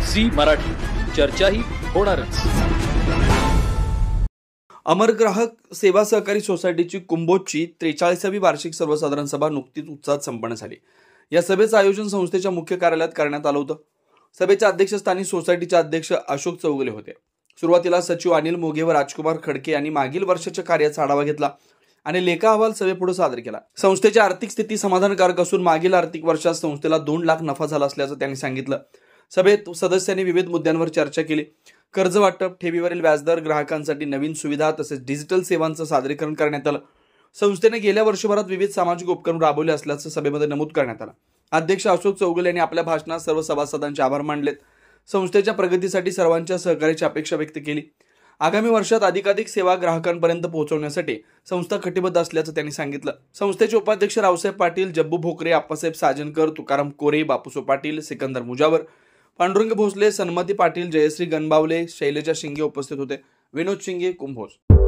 Zee Marathi, चर्चाही होणारच। अमर ग्राहक सेवा सहकारी सोसायटीची कुंभोजची 43वी वार्षिक सर्वसाधारण सभा नुकतीच उत्साहात संपन्न झाली। या सभेचं आयोजन संस्थेच्या मुख्य कार्यालयात करण्यात आलं होतं। सभेच्या अध्यक्षस्थानी सोसायटीचे अध्यक्ष अशोक चौगुले होते। सुरुवातीला सचिव अनिल मोघे व राजकुमार खडके यांनी मागील वर्षाच्या कार्याचा आढावा घेतला आणि लेखा अहवाल सभेपुढे सादर केला। संस्थेची आर्थिक स्थिती समाधानकारक असून मागील आर्थिक वर्षात संस्थेला 2 लाख नफा झाला असल्याचं त्यांनी सांगितलं। सभेत सदस्यांनी विविध मुद्द्यांवर चर्चा केली। कर्ज वाटप, ठेवीवरील व्याजदर, ग्राहकांसाठी नवीन सुविधा तसेच डिजिटल सेवांचं सादरीकरण करण्यात आलं। संस्थेने गेल्या वर्षभरात विविध सामाजिक उपक्रम राबवले असल्याचं सभेमध्ये नमूद करण्यात आलं। अध्यक्ष अशोक चौगुले यांनी आपल्या भाषणात सर्व सभासदांचे आभार मानलेत। संस्थेच्या प्रगतीसाठी सर्वांच्या सहकार्याची अपेक्षा व्यक्त केली। आगामी वर्षात अधिकाधिक सेवा ग्राहकांपर्यंत पोहोचवण्यासाठी संस्था कटिबद्ध असल्याचं त्यांनी सांगितलं। संस्थेचे उपाध्यक्ष रावसाहेब पाटील, जब्बू भोकरे, आप्पासाहेब साजनकर, तुकाराम कोरे, बापूसो पाटील, सिकंदर मुजावर, पांडुरंग भोसले, सन्मती पाटील, जयश्री गणबावले, शैलजा शिंगे उपस्थित होते। विनोद शिंगे, कुंभोज।